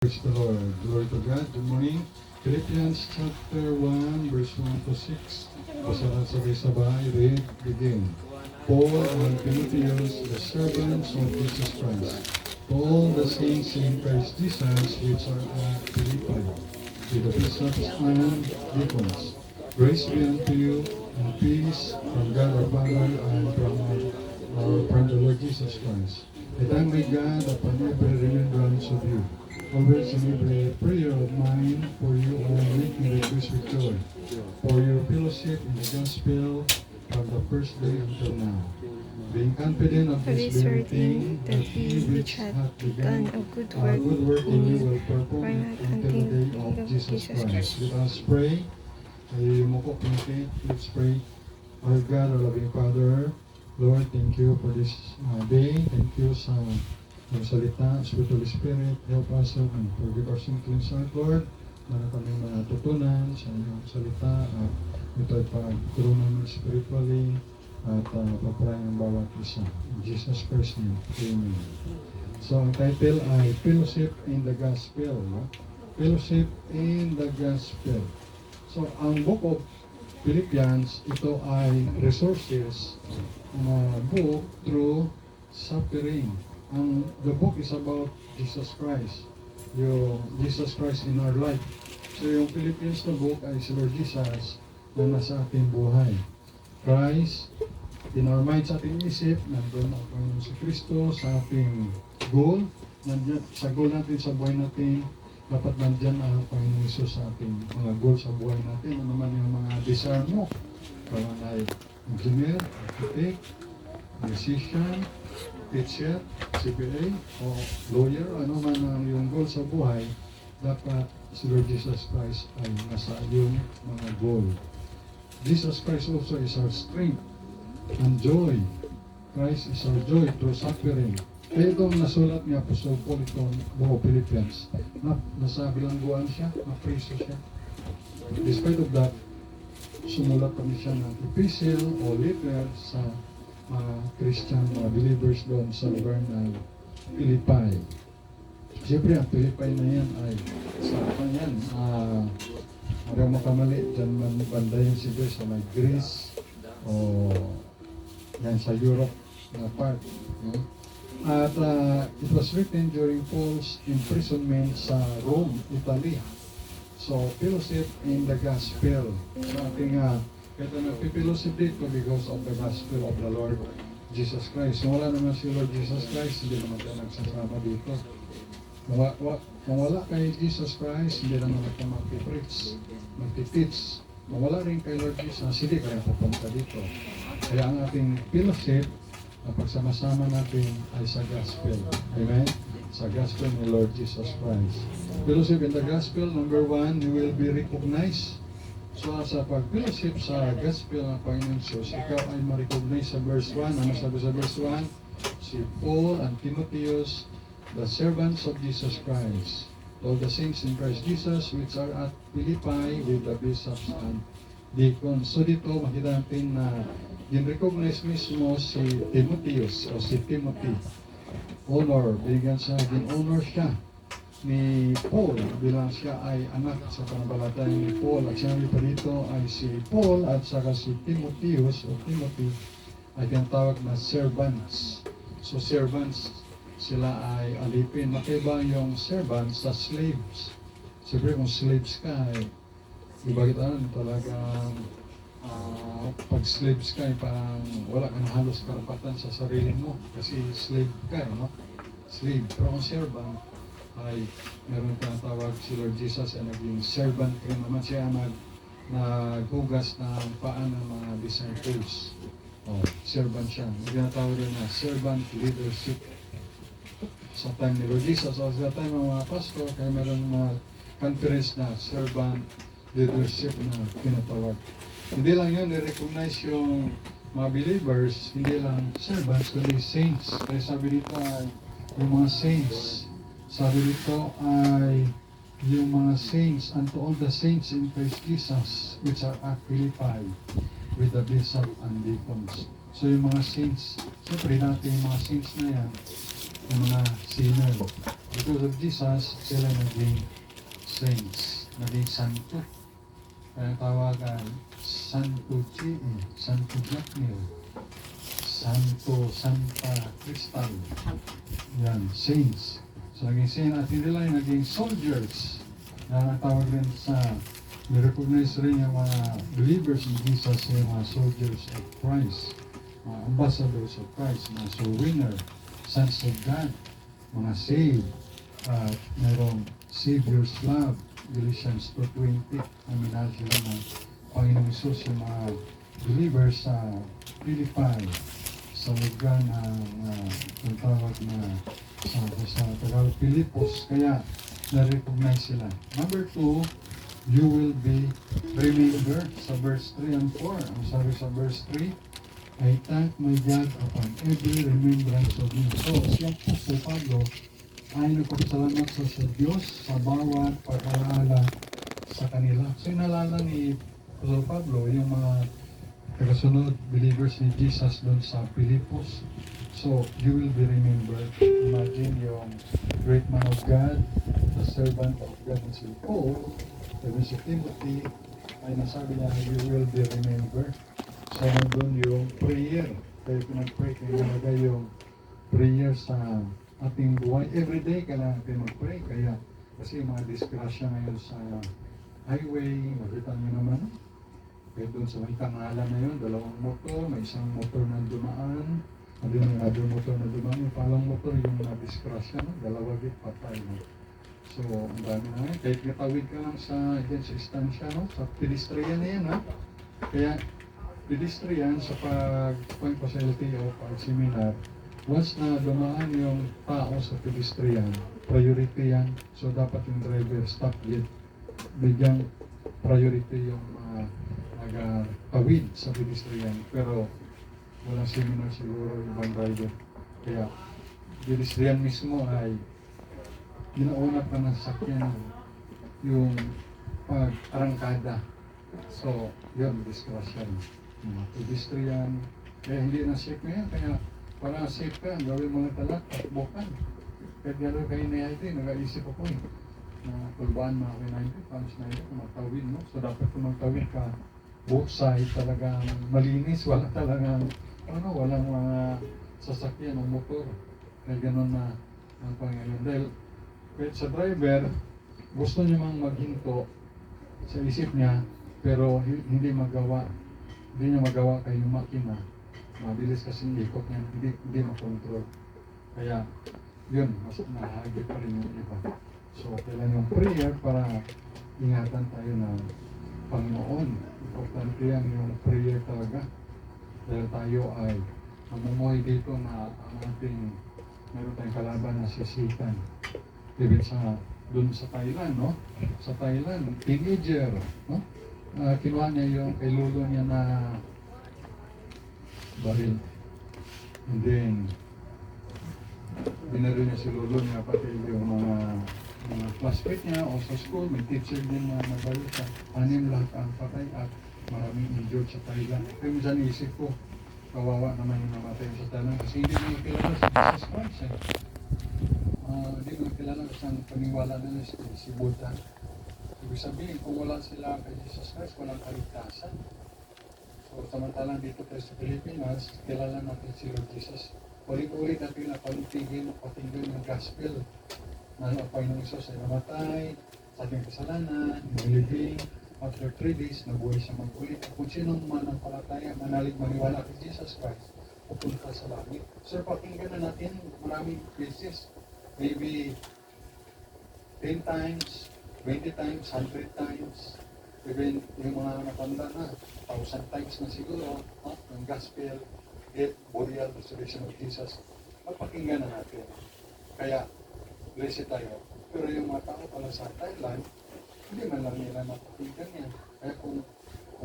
Praise the Lord. Glory to God. Good morning. Philippians chapter 1, verse 1 to 6. Basahan sabay-sabay. Read, begin. Paul and Timotheus, the servants of Jesus Christ, to all the saints in Christ Jesus which are at Philippi, with the bishops and deacons. Grace be unto you and peace from God our Father and from the Lord Jesus Christ. I thank my God upon every remembrance of you. Always in every prayer of mine for you all, making request with joy, for your fellowship in the gospel from the first day until now. Being confident of For this this very certain thing, that he which hath begun a good work in in you you will perform bring it it until the day until of of Jesus Jesus Christ. Christ. Let us pray. Let's pray. Our God, our loving Father, Lord, thank you for this day. Thank you sa yung salita, Sweet Holy Spirit, help us and forgive our sin, cleanse heart, Lord. Meron kami matutunan sa iyong salita at ito ay pagturo namin spiritually at paprayan ang bawat isa. In Jesus Christ's name, Amen. So, ang title ay Fellowship in the Gospel. No? Fellowship in the Gospel. So, ang book of Philippians, ito ay resources na book through suffering. The book is about Jesus Christ. Yung Jesus Christ in our life. So, yung Philippians na book ay si Lord Jesus na nasa ating buhay. Christ, in our mind, sa ating isip, nandun ang Panginoon si Kristo sa ating goal. Nandyan, sa goal natin, sa buhay natin, dapat nandyan ang Panginoon Jesus sa ating mga goal sa buhay natin. Ano naman yung mga desire mo? Kung ay engineer, architect, musician, teacher, CPA, o lawyer, ano man ang yung goal sa buhay, dapat si Lord Jesus Christ ay nasa yung mga goal. Jesus Christ also is our strength and joy. Christ is our joy through suffering. Kaya itong nasulat ni Apostol Paul itong buong Philippians, nasa bilangguan siya, na-preso siya. Despite of that, sumulat kami siya ng epistle o letter sa mga Christian, mga believers doon sa lugar ng Philippi. Siyempre, ang Philippi na yan ay sa yan, hanggang makamali, dyan man banda yun siguro sa may Greece o yan sa Europe na part. No? At it was written during Paul's imprisonment sa Rome, Italy. So, fellowship in the gospel. Sa ating kaya nagpipilosip dito because of the gospel of the Lord Jesus Christ. Kung wala naman si Lord Jesus Christ, hindi naman tayo nagsasama dito. Kung wala kay Jesus Christ, hindi naman natin mag-preach, mag-teach. Kung wala rin kay Lord Jesus, hindi kaya pupunta dito. Kaya ang ating fellowship, ang pagsama-sama natin ay sa gospel. Amen? Sa gospel ni Lord Jesus Christ. Fellowship in the gospel, number 1, you will be recognized. So sa pag-fellowship sa gospel ng Panginoon Jesus, ikaw ay ma-recognize sa verse 1. Ano sabi sa verse 1? Si Paul and Timotheus, the servants of Jesus Christ, all the saints in Christ Jesus which are at Philippi with the bishops and deacons. So dito makita natin na din-recognize mismo si Timotheus o si Timothy. Honor, bigyan sa honor siya ni Paul bilang siya ay anak sa pananampalataya ni Paul. At sinabi pa dito ay si Paul at saka si Timotheus o Timothy ay tinatawag na servants. So servants, sila ay alipin. Makiba yung servants sa slaves. Siyempre kung slaves ka ay iba kita talagang pag slaves ka ay parang wala kang halos karapatan sa sarili mo kasi slave ka, no? Slave. Pero kung servant ay meron tinatawag si Lord Jesus ay naging servant rin naman siya naghugas ng paan ng mga disciples. Servant siya. Tinatawag rin na servant leadership. Sa time ni Lord Jesus, sa time ng mga pastor, kaya meron mga conference na servant leadership na tinatawag. Hindi lang yun, i-recognize yung mga believers, hindi lang servants, kundi saints. Kaya sabi dito ay yung mga saints. Sabi dito ay yung mga saints, and to all the saints in Christ Jesus, which are at Philippi, with the bishop and deacons. So yung mga saints, siyempre natin yung mga saints na yan, yung mga sinner. Because of Jesus, sila naging saints, naging santo. Kaya tawagan, Santo Chi, Santo Jacmil, Santo Santa Cristal. Yan, saints. So naging saint at hindi lang naging soldiers. Na tawag rin sa, ni-recognize rin yung mga believers in Jesus, yung mga soldiers of Christ, mga ambassadors of Christ, mga soul winner, sons of God, mga saved, at mayroong Savior's love, Galatians 2:20, ang minahal ng Panginoong Isus yung mga believers sa Philippi, sa lugar ng tawag na sa Tagalog, Pilipos, kaya na-recognize sila. Number 2, you will be remembered sa verse 3 and 4. Ang sabi sa verse 3, I thank my God upon every remembrance of you. So, siya po sa Pablo ay nagpapasalamat sa Diyos sa bawat pag-aala sa kanila. So, inalala ni Apostol Pablo yung mga tagasunod believers ni Jesus doon sa Pilipos. So, you will be remembered. Imagine yung great man of God, the servant of God na si Paul, sabi si Timothy, ay nasabi niya, you will be remembered. So, nandun yung prayer. Kaya pinag-pray, kaya nalagay yung prayer sa ating buhay. Every day kailangan natin mag-pray. Kaya, kasi yung mga disgrasya ngayon sa highway, makita niyo naman, kaya doon sa may tangala na yun, dalawang motor, may isang motor na dumaan, hindi may other motor na dumaan, yung palang motor yung na-disgrasya, no? Dalawa git patay. No? So, ang dami na ngayon. Kahit katawid ka lang sa istansya, no? Sa pedestrian na yan, ha? Kaya, pedestrian sa pag-point pa sa LTO, pag-seminar, once na dumaan yung tao sa pedestrian, priority yan. So, dapat yung driver stop yet. Bigyang priority yung nag-tawid sa pedestrian. Pero, walang seminar siguro yung ibang driver. Kaya, pedestrian mismo ay ginauna pa ng sasakyan yung pag-arangkada. So, yun, disgrasya. Pedestrian, kaya hindi na safe ngayon. Kaya, para safe ka, gawin mo lang talat, takbokan. Kahit gano'n kayo na ito, nag-aisip ako na tulbaan mga kayo paano na ito, kung magtawid, no? So, dapat kung magtawid ka, both side talagang malinis, wala talagang, walang mga sasakyan o motor. Kaya gano'n na ang Panginoon. Dahil, kahit sa driver, gusto niya mang maghinto sa isip niya, pero hindi magawa kayo yung makina. Mabilis kasi ikot niya, hindi makontrol. Kaya, yun, mas nahagip pa rin yung iba. So, kailan yung prayer para ingatan tayo ng Panginoon. Importante yan yung prayer talaga. Dahil tayo ay mamumuhay dito na ang ating meron tayong kalaban na si Satan. Even dun sa Thailand, no? Sa Thailand, teenager, no? Kinuha niya yung kay lolo niya na baril. And then, binaril niya si lolo niya, pati yung mga classmate niya o sa school, may teacher din na nabaril sa 6 lahat ang patay at maraming injured sa Thailand. Kaya minsan isip ko, kawawa naman yung namatay sa Thailand kasi hindi mo kilala sa Jesus Christ. Hindi mo kilala kasi ang paniwala nila si Buddha. Ibig sabihin, kung wala sila kay Jesus Christ, walang kaligtasan. So, samantalang dito tayo sa Pilipinas, kilala natin si Lord Jesus. Ulit-ulit natin na palutigin yung gospel. Na ang Panginoong Isus ay namatay sa ating kasalanan, nilibing, after 3 days, nabuhay siya mag-ulit. Kung sinong mananampalataya, manalig maniwala kay Jesus Christ, pupunta sa langit. So, pakinggan na natin maraming beses. Maybe 10 times, 20 times, 100 times, even yung mga natanda na, 1,000 times na siguro, ng gospel, death, burial, resurrection of Jesus, magpakinggan na natin. Kaya, blessed tayo. Pero yung mga tao pala sa Thailand, hindi man lang nila mapakinggan yan. Kaya kung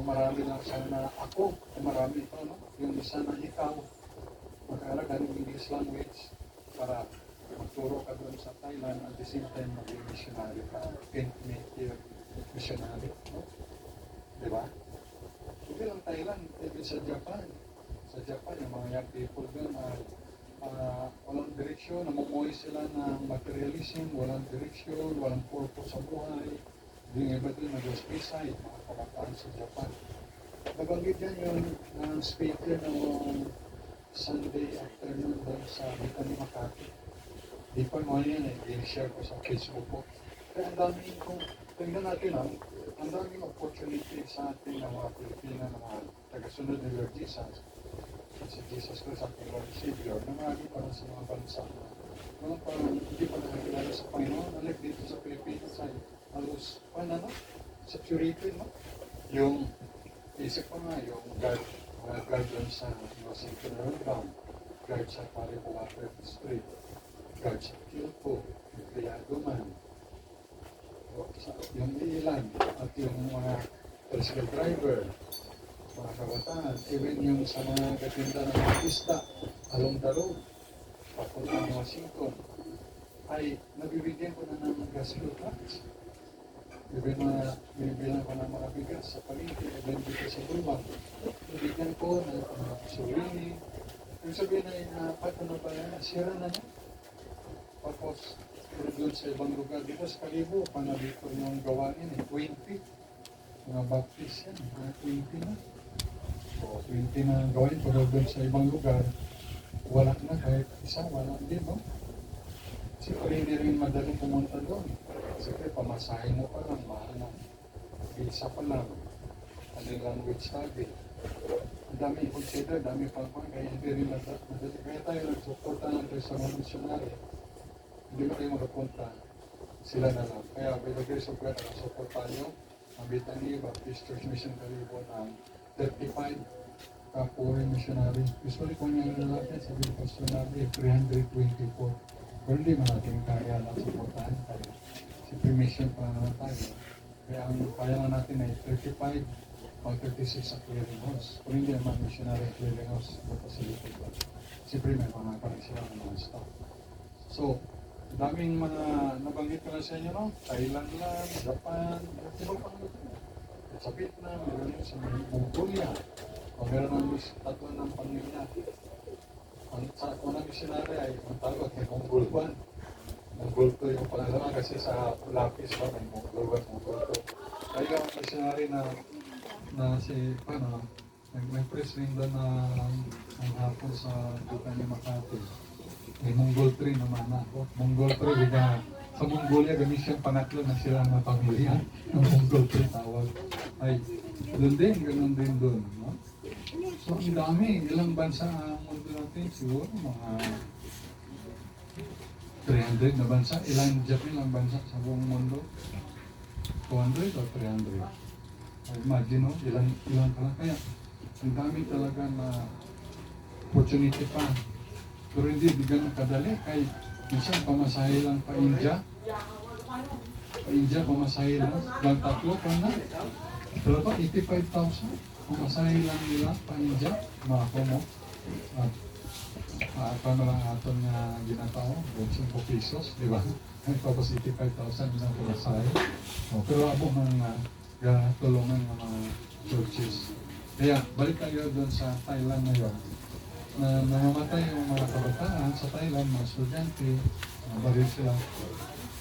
marami lang sana ako, kung marami ito, no? Yung isa na ikaw, mag-aalaga ng English language para magturo ka doon sa Thailand at the same time maging missionary ka, native missionary, no? Diba? Hindi lang Thailand, even sa Japan. Sa Japan, yung mga young people doon, walang direksyon, namumuhay sila ng materialism, walang direksyon, walang purpose sa buhay. Yung iba din nag-suicide, mga kabataan sa Japan. Nabanggit yan yung speaker ng Sunday afternoon doon sa Bicani Makati. Di pa mo yan eh, i-share ko sa Facebook ko. Kaya ang daming, kung tingnan natin ang daming opportunity sa ating ng mga Pilipina, ng mga tagasunod ni Lord Jesus. Si Jesus Christ ang Lord Savior, na marami pa rin sa mga bansa na mga parang hindi pa nakakilala sa Panginoon. Alip dito sa Pilipinas ay halos, saturated, no? Yung, isip ko nga, yung mga guard doon sa Washington Round, guard sa Paribo Water District, guard sa Kilpo, yung Kayaguman, yung ilan, at yung mga tricycle driver, mga kabataan, even yung sa mga katinda ng mga isda, along the road, papuntang Washington, ay nabibigyan ko na ng gospel tracts. Even binibilang ko ng mga bigas sa palengke, even dito sa Bulwang. Nabigyan ko ng surini. Yung sabihin na paano ba yan, sira na niya. Tapos, doon sa ibang lugar, dito sa Kalibo, panabito yung gawain, 20. Mga baptist yan, mga 20 na. So, 20 na gawain, pero doon sa ibang lugar, wala na, kahit isa, wala din, no? Siyempre, hindi rin madaling pumunta doon. Siyempre, pamasahin mo pa lang, mahal na. Visa pa lang. Ano yung language study. Ang dami i-consider, dami pang kaya hindi rin madali. Kaya tayo nagsuporta lang tayo sa mga missionary. Hindi mo tayo makapunta, sila na lang. Kaya, by the grace of God, nag-support tayo. Ang Bethany Baptist Church Mission Kalibo ng 35 foreign missionary. Usually, kung yung lalaki, sabi ko, missionary, 324. Pero hindi man natin kaya lang supportahan tayo. Si mission pa naman tayo. Kaya ang kaya lang natin ay 35 o 36 sa clearinghouse. Kung hindi naman missionary clearinghouse, facility ba? Siyempre may mga sila ng mga staff. So, daming mga nabanggit ko na sa inyo, no? Thailand lang, Japan, iba pang lugar. Sa Vietnam, meron yung sa Mongolia. O meron ng tatlo ng pamilya. Ang sa unang missionary ay ang tawag ay Mongol 1. Mongol 2 yung pangalaman kasi sa lapis pa may Mongol 1, Mongol 2. Kaya ang missionary na si, nag-press rin doon na ang hapon sa Bicani Makati. May Mongol 3 naman ako. Mongol 3, diba, sa Mongolia, gamit siyang pangatlo na sila ng pamilya. Ang Mongol 3 tawag. Ay, doon din, ganun din doon. No? So, ang dami. Ilang bansa ang mundo natin? Siguro mga 300 na bansa. Ilang bansa sa buong mundo? 200 o 300? Imagine, no? Ilang ka lang. Kaya, ang dami talaga na opportunity pa. Pero hindi ganun kadali. Kaya, minsan pamasahe lang pa India. Pamasahe lang. Lang tatlo pa na. Pero pa, 85,000. Pamasahe lang nila pa India. Mga mo. At paano lang aton nga ginatao? 5 pesos, di ba? Tapos 85,000 nilang pamasahe. Pero ako mga tulungan ng mga churches. Kaya, balik tayo doon sa Thailand ngayon. Na namamatay yung mga kabataan sa Thailand, mga estudyante, baril sila.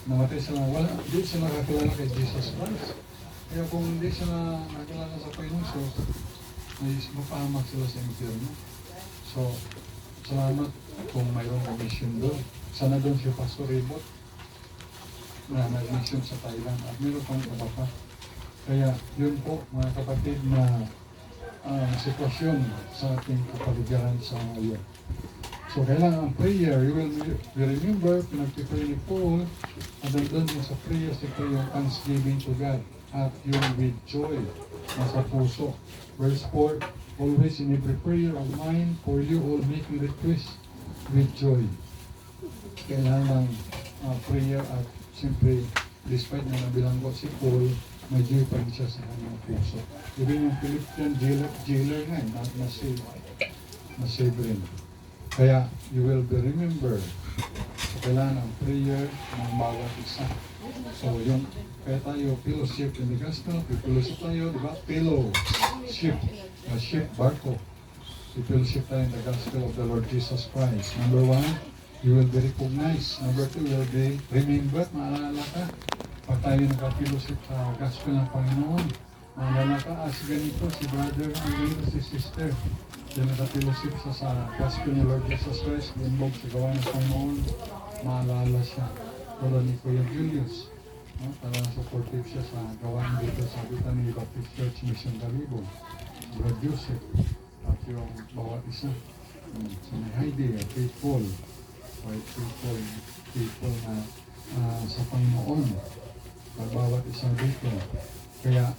Namatay sila, hindi sila nakakilala kay Jesus Christ. Kaya kung hindi sila nakakilala sa Panginoon Jesus, mapahamak sila sa impyerno. So, salamat kung mayroong mission doon. Sana doon si Pastor Ribot na nag-mission sa Thailand at mayroon pang iba pa. Kaya yun po mga kapatid na sitwasyon sa ating kapaligiran sa ngayon. So kailangan ang prayer, you will remember, pinag-pray ni Paul, at nandun yung sa prayer, ito yung thanksgiving to God at yung with joy nasa puso. Verse 4, always in every prayer of mine for you all making request with joy. Kailangan prayer at siyempre, despite na nabilanggo si Paul, may joy pa rin siya sa kanyang puso. Even yung Philippian jailer nga, na-save rin. Kaya, you will be remembered. So, kailangan ang prayer ng bawat isa. So, yung, kaya tayo, fellowship in the gospel, fellowship tayo, di ba? Fellowship, ship, barko. Fellowship tayo in the gospel of the Lord Jesus Christ. Number 1, You will be recognized. Number 2, you will be remembered. Maalala ka. Pag tayo nagka-fellowship sa gospel ng Panginoon, maalala ka, si ganito, si brother, ang ganito, si sister. Yung nagka-fellowship sa gospel ni Lord Jesus Christ, involved sa gawa ng Panginoon, maalala siya. Tulad ni Kuya Julius. No? Talagang supportive siya sa gawain dito sa Bitan ni Baptist Church Mission Calibo. Brad Joseph. At yung bawat isa. Si Heidi, faithful. Quite faithful na sa Panginoon. At bawat isa dito. Kaya,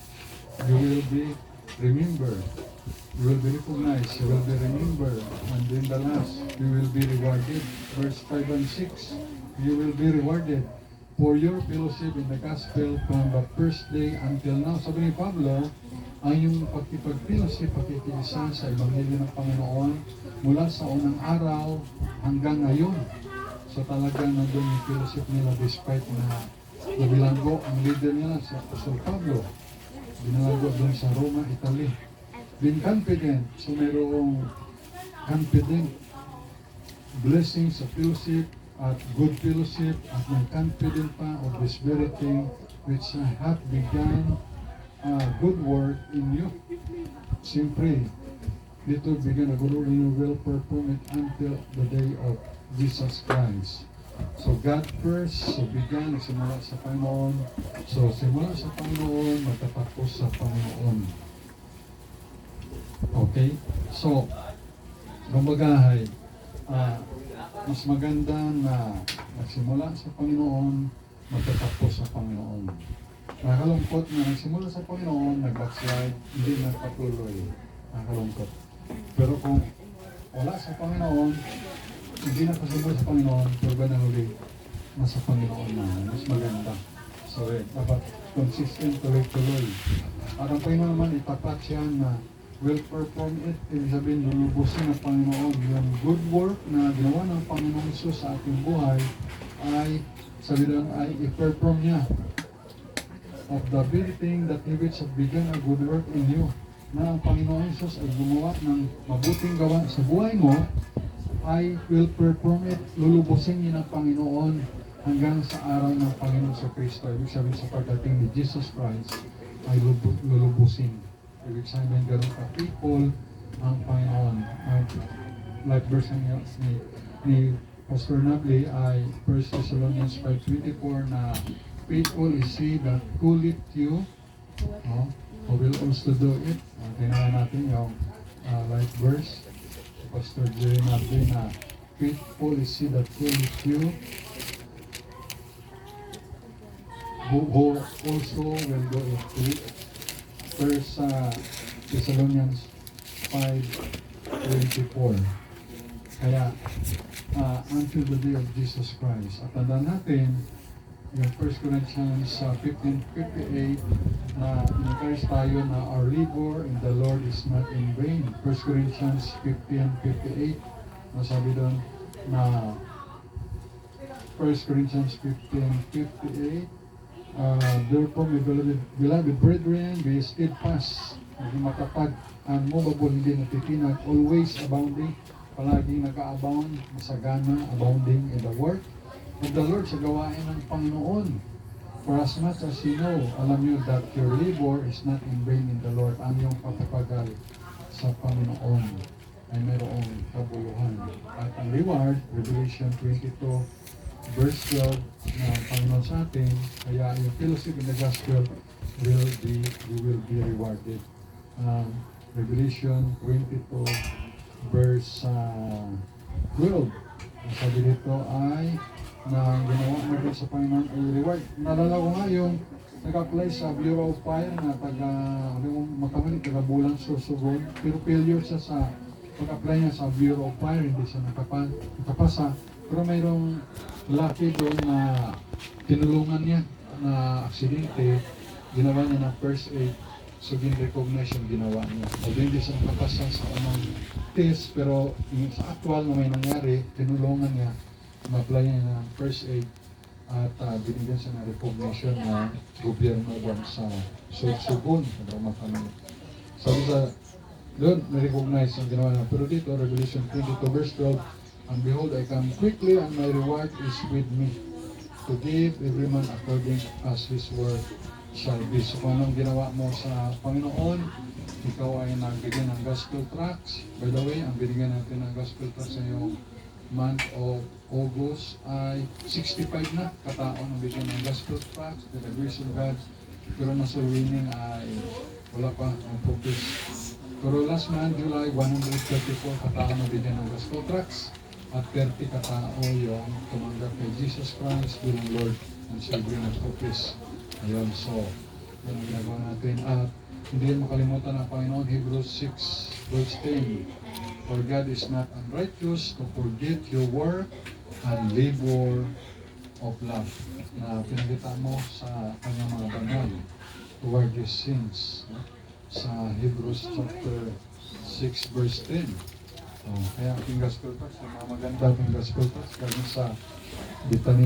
you will be remembered. You will be recognized. You will be remembered. And then the last, you will be rewarded. Verse 5 and 6. You will be rewarded for your fellowship in the gospel from the first day until now. Sabi ni Pablo, ang yung pagkipag-fellowship, pagkikisa sa Ebanghelyo ng Panginoon mula sa unang araw hanggang ngayon. So talagang nandun yung fellowship nila despite na nabilanggo ang leader nila sa Apostol Pablo. Binalanggo doon sa Roma, Italy. Being confident, so mayroong confident blessings sa fellowship at good fellowship at may confident pa of this very thing which hath begun good work in you. Siyempre, dito began a good work in you will perform it until the day of Jesus Christ. So God first, so began, simula sa Panginoon. So simula sa Panginoon, matatapos sa Panginoon. Okay? So, gumagahay, mas maganda na nagsimula sa Panginoon, matatapos sa Panginoon. Nakakalungkot na nagsimula sa Panginoon, nag-backslide, hindi nagpatuloy. Nakakalungkot. Pero kung wala sa Panginoon, hindi nakasimula sa Panginoon, pero ba na huli, nasa Panginoon na, mas maganda. So, dapat consistent, tuloy-tuloy. At ang Panginoon naman, itapat siya na will perform it, ibig sabihin, lulubusin ng Panginoon. Yung good work na ginawa ng Panginoon Isus sa ating buhay, ay, sabi doon, ay i-perform niya. Of the very thing that He which have begun a good work in you, na ang Panginoon Isus ay gumawa ng mabuting gawa sa buhay mo, ay will perform it, lulubusin niya ng Panginoon hanggang sa araw ng Panginoon sa Kristo. Ibig sabihin sa pagdating ni Jesus Christ, ay lulubusin. Ibig sabihin gano'n ka-faithful ang Panginoon. Like verse ni Pastor Nabli ay 1 Thessalonians 5:24 na faithful is He that calleth you, who will also do it. Tingnan natin yung like verse Pastor Jerry Nabli na faithful is He that calleth you, who also will do it. First Thessalonians 5:24. Kaya until the day of Jesus Christ. At tandaan natin yung 1 Corinthians 15:58 na in-encourage tayo na our labor in the Lord is not in vain. 1 Corinthians 15:58 nasabi doon na 1 Corinthians 15:58 therefore, my beloved brethren, be steadfast, maging matapad, ang movable, hindi natitinag, always abounding, palaging nag-a-abound, masagana, abounding in the work of the Lord sa gawain ng Panginoon. For as much as you know, alam nyo that your labor is not in vain in the Lord. Ang iyong patapagal sa Panginoon ay mayroong kabuluhan. At ang reward, Revelation 22, verse 12 na Panginoon sa atin, kaya yung fellowship in the gospel you will be rewarded. Revelation 22 verse 12, ang sabi dito ay na ginawa natin sa Panginoon ay reward. Nalala ko nga yung nag-apply sa Bureau of Fire na taga Bulang Sorsogon, pero failure siya sa pag-apply niya sa Bureau of Fire, hindi siya nakapasa. Pero mayroong lucky doon na tinulungan niya na aksidente, ginawa niya ng first aid, so gin-recognition ginawa niya. Although hindi siya nakapasa sa unang test, pero yung sa actual na may nangyari, tinulungan niya, ma-apply niya ng first aid at binigyan siya ng recognition na gobyerno doon sa Sorsogon, sa Roma-Canada. Sabi sa doon, na-recognize ang ginawa niya. Pero dito, Revelation 22 verse 12, And behold, I come quickly, and my reward is with me, to give every man according as his work shall be. So kung anong ginawa mo sa Panginoon, ikaw ay nagbigyan ng gospel tracts. By the way, ang binigyan natin ng gospel tracts sa iyong month of August ay 65 na katao ang bigyan ng gospel tracts. By the grace of God, pero nasa winning ay wala pa ang focus. Pero last month, July, 134 katao na bigyan ng gospel tracts at 30 katao yung tumanggap kay Jesus Christ bilang Lord and Savior ng focus. Ayun, so, yun ang ginagawa natin. At hindi rin makalimutan ng Panginoon, Hebrews 6 verse 10. For God is not unrighteous to forget your work and labor of love na pinagita mo sa kanyang mga banal toward his sins. Sa Hebrews chapter 6 verse 10. Kaya ating gospel text, yung mga maganda ating gospel text, galing sa Bitanim